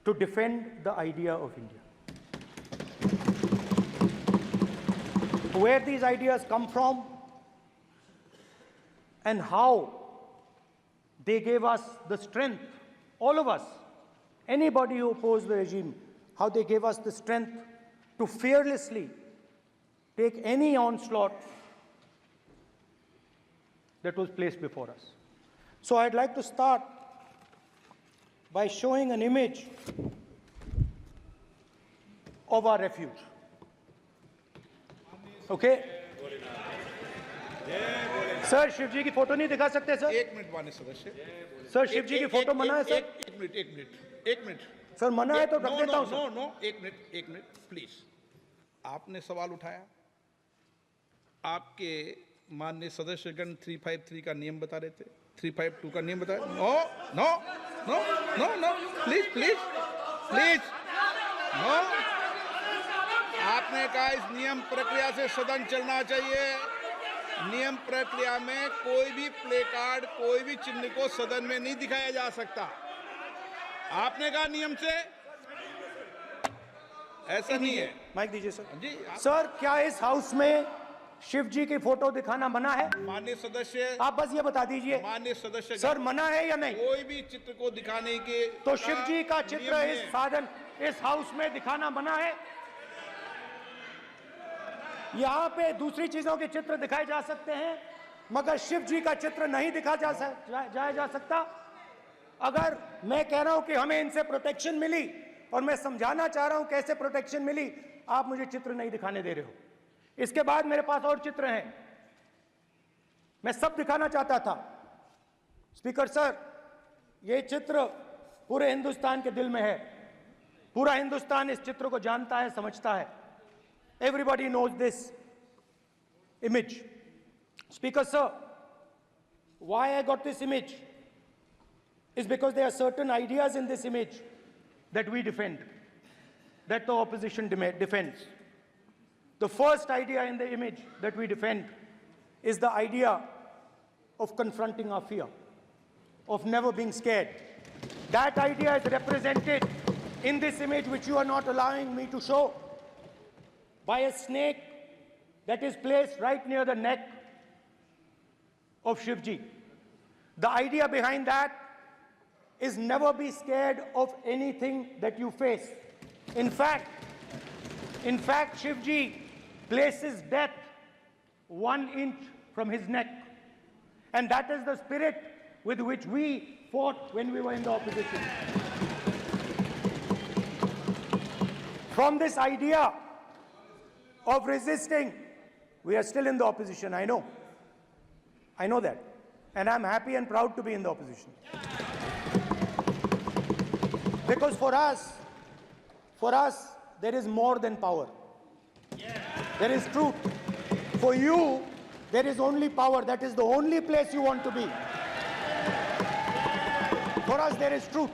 to defend the idea of India. Where these ideas come from and how they gave us the strength, all of us, anybody who opposed the regime, how they gave us the strength to fearlessly take any onslaught that was placed before us. So I'd like to start by showing an image of our refuge. Okay? Sir Shiva ji की photo नहीं दिखा सकते sir? एक minute माननीय सदस्य। Sir Shiva ji की photo मना है सर? एक मिनट सर मना है तो रख देता हूं सर। नो एक मिनट प्लीज। आपने सवाल उठाया, आपके माननीय सदस्यगण 353 का नियम बता रहे थे, 352 का नियम बताया। No please no. आपने कहा इस नियम प्रक्रिया से सदन चलना चाहिए। नियम प्रक्रिया में कोई भी प्ले कार्ड, कोई भी चिन्ह को सदन में नहीं दिखाया जा सकता। आपने कहा नियम से, ऐसा नहीं है। माइक दीजिए सर। जी सर क्या इस हाउस में शिव जी की फोटो दिखाना मना है? माननीय सदस्य, आप बस ये बता दीजिए माननीय सदस्य सर मना है या नहीं? कोई भी चित्र को दिखाने के तो शिव जी का चित्र इस हाउस में दिखाना मना है। यहां पे दूसरी चीजों के चित्र दिखाए जा सकते हैं, मगर शिव जी का चित्र नहीं दिखाया जा सकता। अगर मैं कह रहा हूं कि हमें इनसे प्रोटेक्शन मिली और मैं समझाना चाह रहा हूं कैसे प्रोटेक्शन मिली, आप मुझे चित्र नहीं दिखाने दे रहे हो। इसके बाद मेरे पास और चित्र हैं, मैं सब दिखाना चाहता था। स्पीकर सर, ये चित्र पूरे हिंदुस्तान के दिल में है। पूरा हिंदुस्तान इस चित्र को जानता है, समझता है। Everybody knows this image. Speaker sir, why I got this image is because there are certain ideas in this image that we defend, that the opposition defends. The first idea in the image that we defend is the idea of confronting our fear, of never being scared. That idea is represented in this image, which you are not allowing me to show, by a snake that is placed right near the neck of Shivji. The idea behind that is never be scared of anything that you face. In fact, Shivji places death 1 inch from his neck. And that is the spirit with which we fought when we were in the opposition. From this idea of resisting, we are still in the opposition, I know. I know that. And I'm happy and proud to be in the opposition. Because for us, there is more than power. There is truth. For you, there is only power. That is the only place you want to be. For us, there is truth.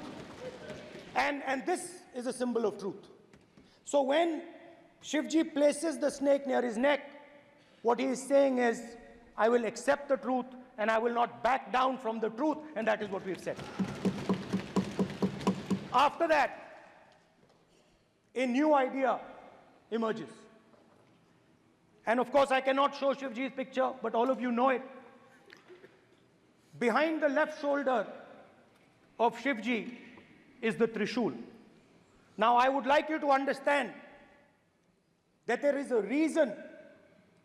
And this is a symbol of truth. So when Shivji places the snake near his neck, what he is saying is, I will accept the truth and I will not back down from the truth, and that is what we have said. After that, a new idea emerges. And of course, I cannot show Shivji's picture, but all of you know it. Behind the left shoulder of Shivji is the Trishul. Now, I would like you to understand that there is a reason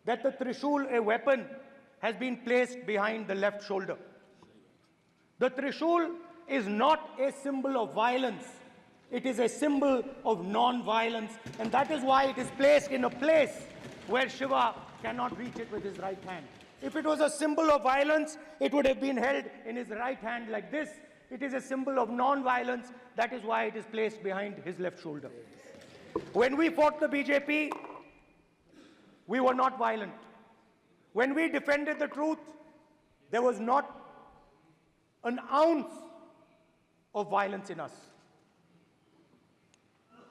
that the Trishul, a weapon, has been placed behind the left shoulder. The Trishul is not a symbol of violence. It is a symbol of non-violence, and that is why it is placed in a place where Shiva cannot reach it with his right hand. If it was a symbol of violence, it would have been held in his right hand like this. It is a symbol of non-violence. That is why it is placed behind his left shoulder. When we fought the BJP, we were not violent. When we defended the truth, there was not an ounce of violence in us.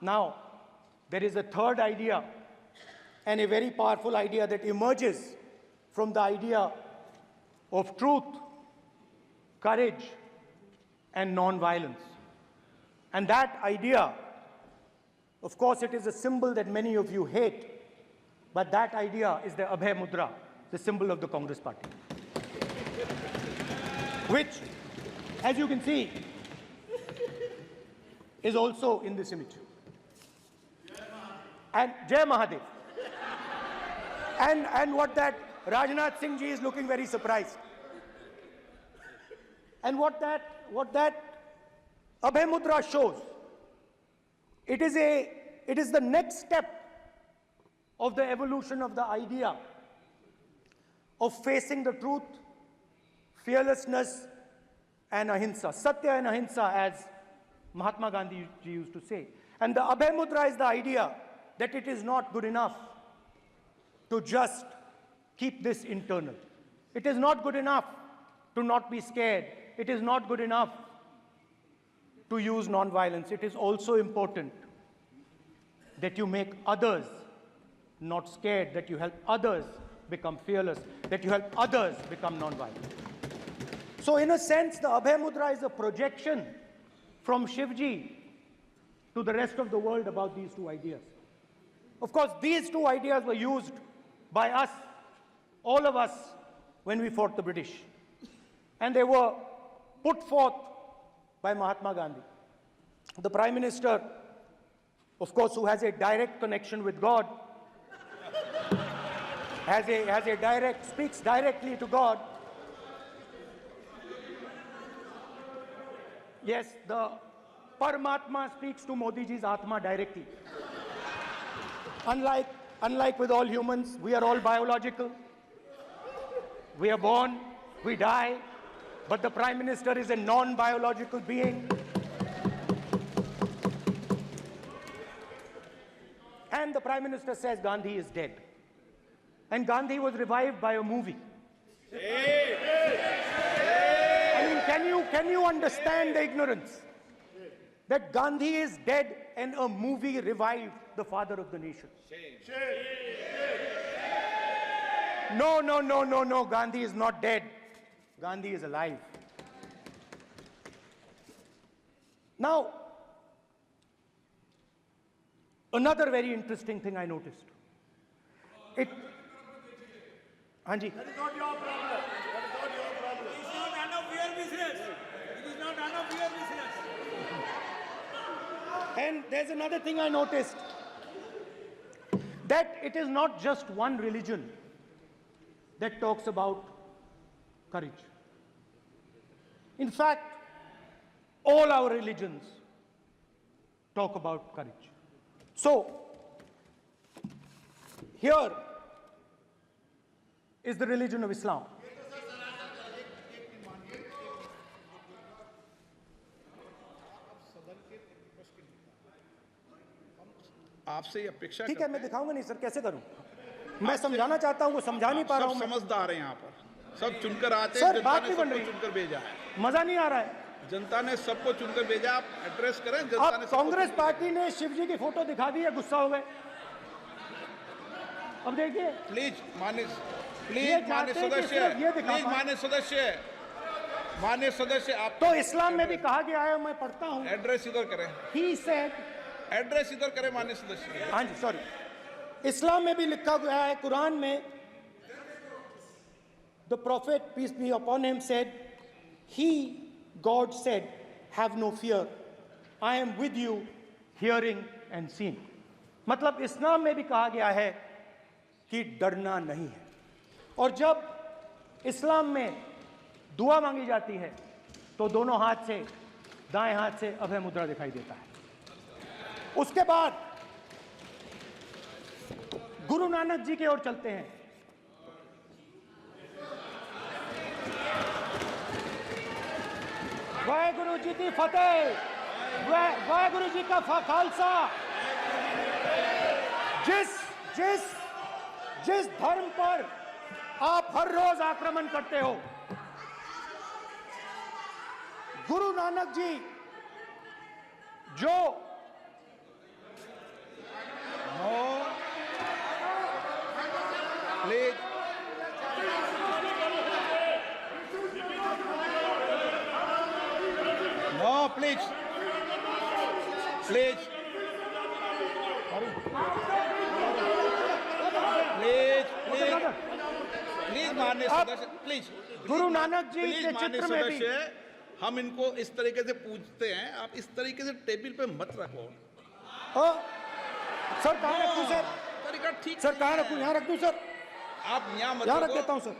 Now, there is a third idea, and a very powerful idea that emerges from the idea of truth, courage, and non-violence. And that idea, of course, it is a symbol that many of you hate, but that idea is the Abhay Mudra, the symbol of the Congress party, which, as you can see, is also in this image. And Jai Mahadev. And what that Rajnath Singh ji is looking very surprised. And what that Abhay Mudra shows, it is the next step of the evolution of the idea of facing the truth, fearlessness, and ahimsa. Satya and ahimsa, as Mahatma Gandhi ji used to say. And the Abhay Mudra is the idea that it is not good enough to just keep this internal. It is not good enough to not be scared. It is not good enough to use non-violence. It is also important that you make others not scared, that you help others become fearless, that you help others become non-violent. So in a sense, the Abhay Mudra is a projection from Shivji to the rest of the world about these two ideas. Of course, these two ideas were used by us, all of us, when we fought the British. And they were put forth by Mahatma Gandhi. The Prime Minister, of course, who has a direct connection with God, speaks directly to God. Yes, the Paramatma speaks to Modi ji's Atma directly. Unlike with all humans, we are all biological. We are born, we die, but the Prime Minister is a non-biological being. And the Prime Minister says Gandhi is dead. And Gandhi was revived by a movie. I mean, can you understand the ignorance? That Gandhi is dead and a movie revived the father of the nation. No, Gandhi is not dead. Gandhi is alive. Now, another very interesting thing I noticed. Hanji. That is not your problem. That is not your problem. It is not none of your business. It is not none of your business. And there's another thing I noticed. That it is not just one religion that talks about courage. In fact, all our religions talk about courage. So, here is the religion of Islam. आपसे ये अपेक्षा ठीक है, मैं दिखाऊंगा नहीं sir, कैसे करूं? मैं समझाना चाहता हूं, वो समझा नहीं पा रहा हूं। सब समझदार हैं यहाँ पर, सब चुनकर आते हैं। सर, जनता बात ने नहीं बन सबको रही। चुनकर भेजा है। मजा नहीं आ रहा है। जनता ने सबको चुनकर भेजा, आप एड्रेस करें। जनता ने अब कांग्रेस पार्टी ने शिवजी की फोटो दिखा दी है, गुस्सा हो गए। अब देखिए, प्लीज मान्य सदस्य आप तो इस्लाम में भी कहा गया है, मैं पढ़ता हूं। एड्रेस इधर करें। He said, एड्रेस इधर करें मान्य सदस्य। हाँ जी, सॉरी। इस्लाम में भी लिखा गया है, कुरान में, the prophet, peace be upon him, said, God said, have no fear. I am with you, hearing and seeing. मतलब इस्लाम में भी कहा गया है कि डरना नहीं है। और जब इस्लाम में दुआ मांगी जाती है तो दोनों हाथ से, दाएं हाथ से अभय मुद्रा दिखाई देता है। उसके बाद गुरु नानक जी की ओर चलते हैं। वाहेगुरु जी की फतेह, वाहेगुरु जी का खालसा। जिस धर्म पर आप हर रोज आक्रमण करते हो, गुरु नानक जी जो please no please please please please please माननीय सदस्य please Guru Nanak ji please के माननीय चित्र में भी सदस्य, हम इनको इस तरीके से पूछते हैं, आप इस तरीके से टेबल पे मत रखो। सर कहाँ रखूं सर? तरीका ठीक सर कहाँ नहीं रखूं? है। यहाँ रख दूं सर? आप यहाँ मत यहाँ रख रखो। देता हूँ सर।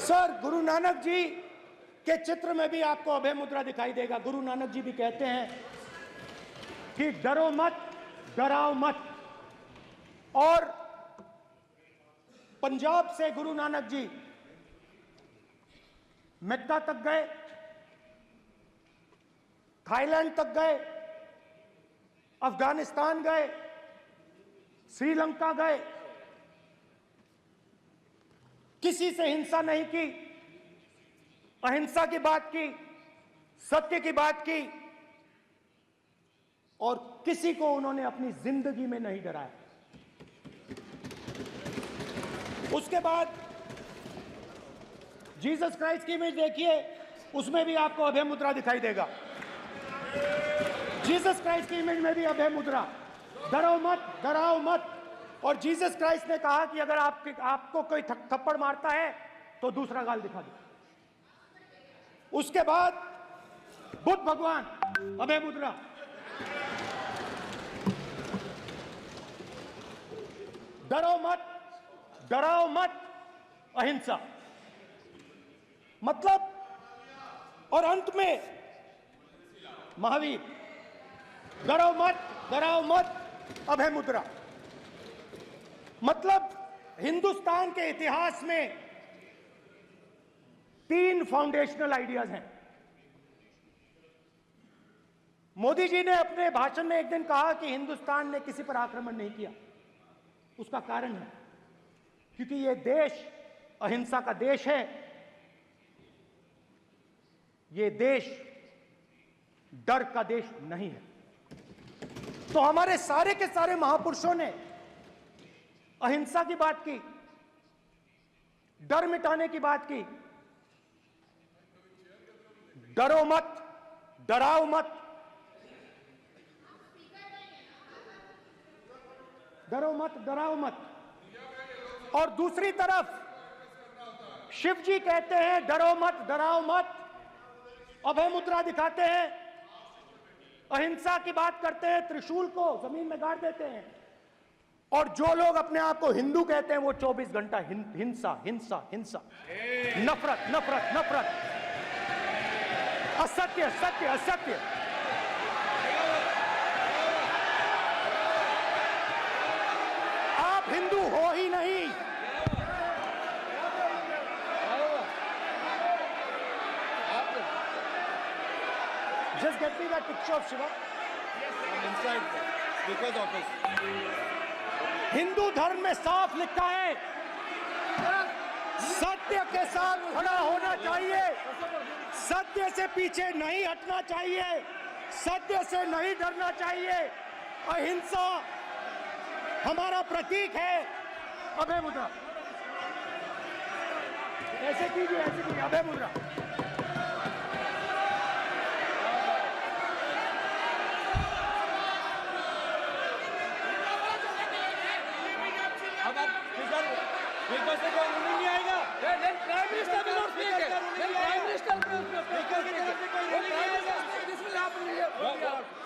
सर गुरु नानक जी के चित्र में भी आपको अभय मुद्रा दिखाई देगा। गुरु नानक जी भी कहते हैं कि डरो मत, डराओ मत। और पंजाब से गुरु नानक जी मक्का तक गए, थाईलैंड तक गए, अफगानिस्तान गए, श्रीलंका गए, किसी से हिंसा नहीं की, अहिंसा की बात की, सत्य की बात की, और किसी को उन्होंने अपनी जिंदगी में नहीं डराया। उसके बाद जीसस क्राइस्ट की इमेज देखिए, उसमें भी आपको अभय मुद्रा दिखाई देगा। जीसस क्राइस्ट की इमेज में भी अभय मुद्रा, डरो मत, डराओ मत। और जीसस क्राइस्ट ने कहा कि अगर आपको कोई थप्पड़ मारता है तो दूसरा गाल दिखा दो। उसके बाद बुद्ध भगवान, अभय मुद्रा। डरो मत, डराओ मत, अहिंसा। मतलब, और अंत में महावीर, डरो मत, डराओ मत, अभय मुद्रा। मतलब हिंदुस्तान के इतिहास में 3 फाउंडेशनल आइडियाज हैं। मोदी जी ने अपने भाषण में एक दिन कहा कि हिंदुस्तान ने किसी पर आक्रमण नहीं किया। उसका कारण है क्योंकि यह देश अहिंसा का देश है। यह देश डर का देश नहीं है। तो हमारे सारे के सारे महापुरुषों ने अहिंसा की बात की, डर मिटाने की बात की। डरो मत, डराओ मत, डरो मत, डराओ मत। और दूसरी तरफ शिव जी कहते हैं डरो मत, डराओ मत, अभय मुद्रा दिखाते हैं, अहिंसा की बात करते हैं, त्रिशूल को जमीन में गाड़ देते हैं। और जो लोग अपने आप को हिंदू कहते हैं वो 24 घंटा हिंसा, हिंसा, हिंसा, नफरत, नफरत, नफरत, असत्य, सत्य, असत्य। आप हिंदू हो ही नहीं। Just get me that picture of Shiva. Inside the speaker's office. Hindu धर्म में साफ लिखा है, सत्य के साथ खड़ा होना चाहिए, सत्य से पीछे नहीं हटना चाहिए, सत्य से नहीं डरना चाहिए। अहिंसा हमारा प्रतीक है। अभय मुद्रा ऐसे कीजिए, ऐसे कीजिए, अभय मुद्रा। स्पीकर से कोई रूलिंग नहीं आएगा। Prime minister will not speak. Prime minister speaker की तरफ से कोई रूलिंग नहीं आएगा। This will happen.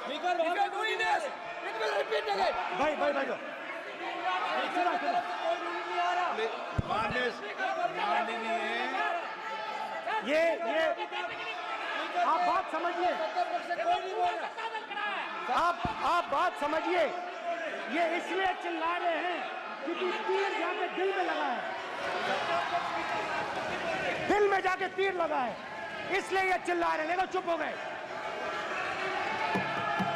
Speaker if you doing this it will repeat again. भाई भाई भाई स्पीकर की तरफ से कोई रूलिंग नहीं आ रहा। माननीय ये आप बात समझिए, कोई नहीं बोल रहा। आप बात समझिए। ये इसलिए चिल्ला रहे हैं क्योंकि तीर जाके दिल में लगा है, दिल में जाके तीर लगा है, इसलिए ये चिल्ला रहे हैं। देखो चुप हो गए,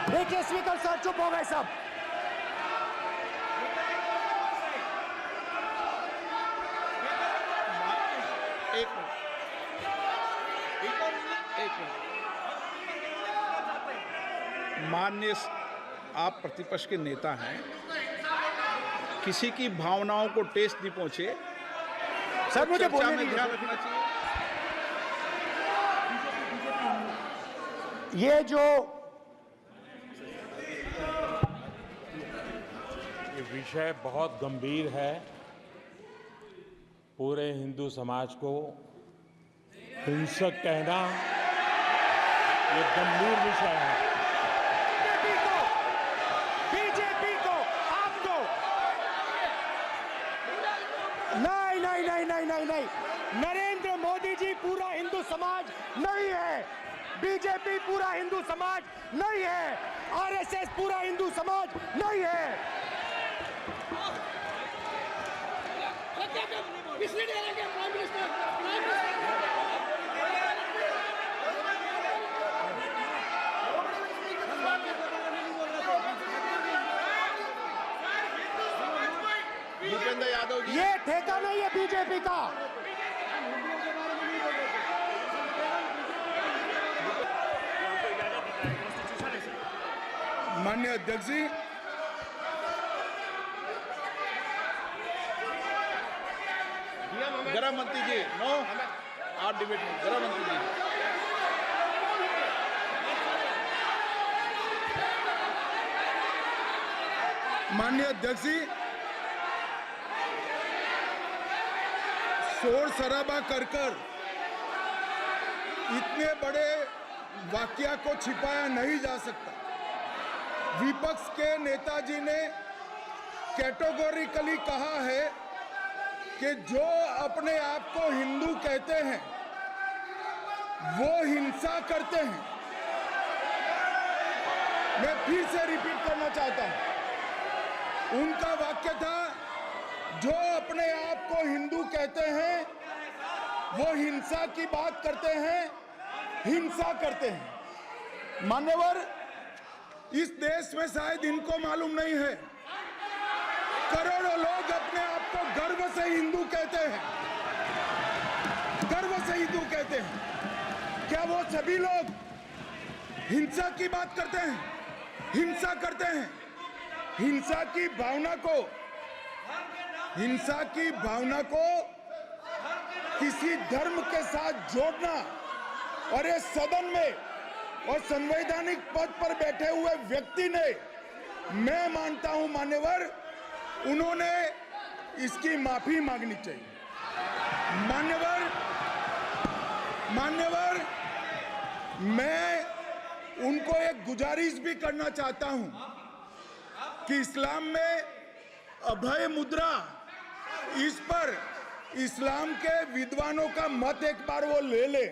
देखिए स्पीकर साहब चुप हो गए सब। एक मिनट। माननीय आप प्रतिपक्ष के नेता हैं, किसी की भावनाओं को ठेस नहीं पहुंचे। सर मुझे चर्चा बोलने में दीजिए। ध्यान रखना चाहिए। ये जो ये विषय बहुत गंभीर है। पूरे हिंदू समाज को हिंसक कहना ये गंभीर विषय है। बीजेपी को आपको नहीं, नरेंद्र मोदी जी पूरा हिंदू समाज नहीं है, बीजेपी पूरा हिंदू समाज नहीं है, आरएसएस पूरा हिंदू समाज नहीं है। भूपेंद्र यादव जी, ये ठेका नहीं है बीजेपी का। माननीय अध्यक्ष जी, गृह मंत्री जी, नो आप डिबेट में, गृह मंत्री जी। माननीय अध्यक्ष जी, शोर शराबा कर इतने बड़े वाकया को छिपाया नहीं जा सकता। विपक्ष के नेताजी ने कैटेगोरिकली कहा है कि जो अपने आप को हिंदू कहते हैं वो हिंसा करते हैं। मैं फिर से रिपीट करना चाहता हूं, उनका वाक्य था जो अपने आप को हिंदू कहते हैं वो हिंसा की बात करते हैं, हिंसा करते हैं। मान्यवर, इस देश में शायद इनको मालूम नहीं है, करोड़ों लोग अपने आप को गर्व से हिंदू कहते हैं, गर्व से हिंदू कहते हैं। क्या वो सभी लोग हिंसा की बात करते हैं, हिंसा करते हैं? हिंसा की भावना को किसी धर्म के साथ जोड़ना और ये सदन में और संवैधानिक पद पर बैठे हुए व्यक्ति ने, मैं मानता हूं मान्यवर, उन्होंने इसकी माफी मांगनी चाहिए। मान्यवर, मैं उनको एक गुजारिश भी करना चाहता हूं कि इस्लाम में अभय मुद्रा, इस पर इस्लाम के विद्वानों का मत एक बार वो ले ले।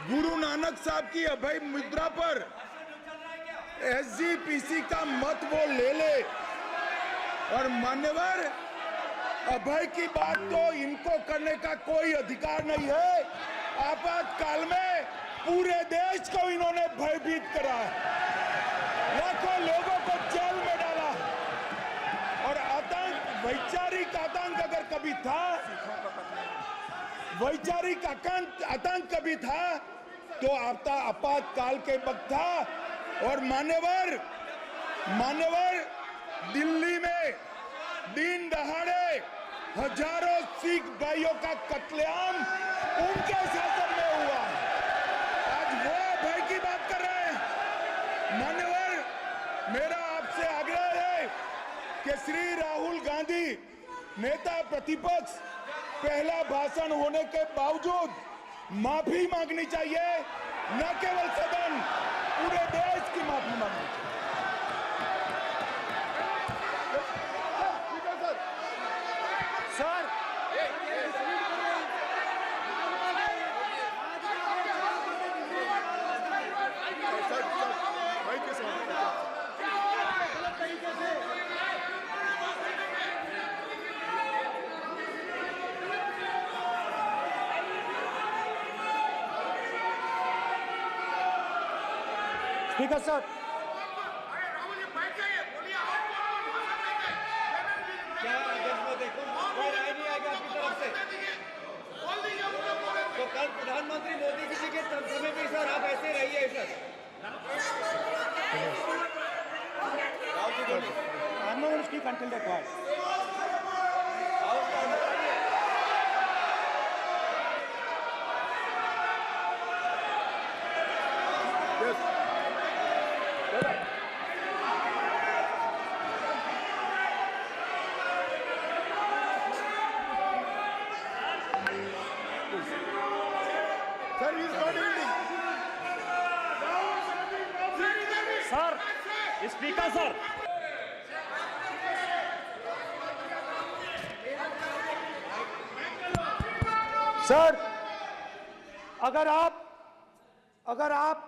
गुरु नानक साहब की अभय मुद्रा पर एसजीपीसी का मत वो ले ले। और मान्यवर, अभय की बात तो इनको करने का कोई अधिकार नहीं है। आपातकाल में पूरे देश को इन्होंने भयभीत करा है, लाखों लोगों को जेल में डाला और आतंक, वैचारिक आतंक अगर कभी था, वैचारिक आतंक कभी था तो आपातकाल के वक्त था। और मान्यवर, दिल्ली में दिन दहाड़े हजारों सिख भाइयों का कत्लेआम उनके शासन में हुआ। आज वो भय की बात कर रहे हैं। मान्यवर, मेरा आपसे आग्रह है कि श्री राहुल गांधी, नेता प्रतिपक्ष, पहला भाषण होने के बावजूद माफी मांगनी चाहिए, न केवल सदन, पूरे देश की माफी मांगनी चाहिए। सर, स्पीकर सर, क्या अध्यक्ष को देखो, कोई राय नहीं आएगा आपकी तरफ से? तो कल प्रधानमंत्री मोदी जी के समय भी सर आप ऐसे रहिए sir. I'm not going to speak. until they're quiet. Sir, he is not yielding. Sir speaker sir sir, अगर आप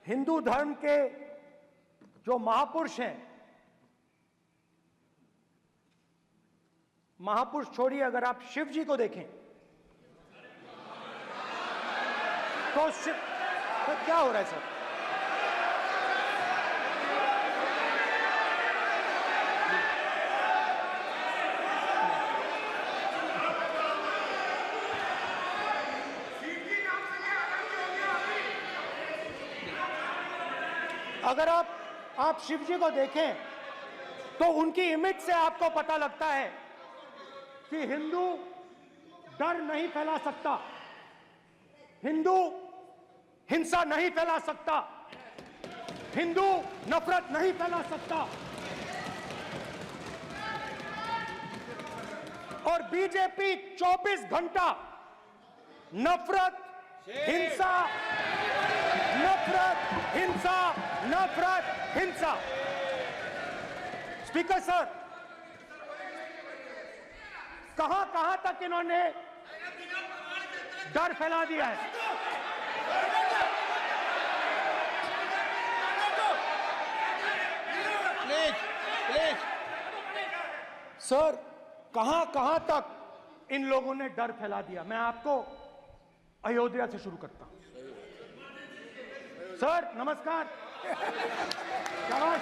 हिंदू धर्म के जो महापुरुष हैं, महापुरुष छोड़िए, अगर आप शिव जी को देखें तो क्या हो रहा है सर? अगर आप शिव जी को देखें तो उनकी इमेज से आपको पता लगता है कि हिंदू डर नहीं फैला सकता, हिंदू हिंसा नहीं फैला सकता, हिंदू नफरत नहीं फैला सकता। और बीजेपी 24 घंटा नफरत, हिंसा, नफरत, हिंसा, नफरत, हिंसा। स्पीकर सर, कहां तक इन्होंने डर फैला दिया है? प्लीज सर, कहां तक इन लोगों ने डर फैला दिया? मैं आपको अयोध्या से शुरू करता हूं। सर नमस्कार। शाबाश।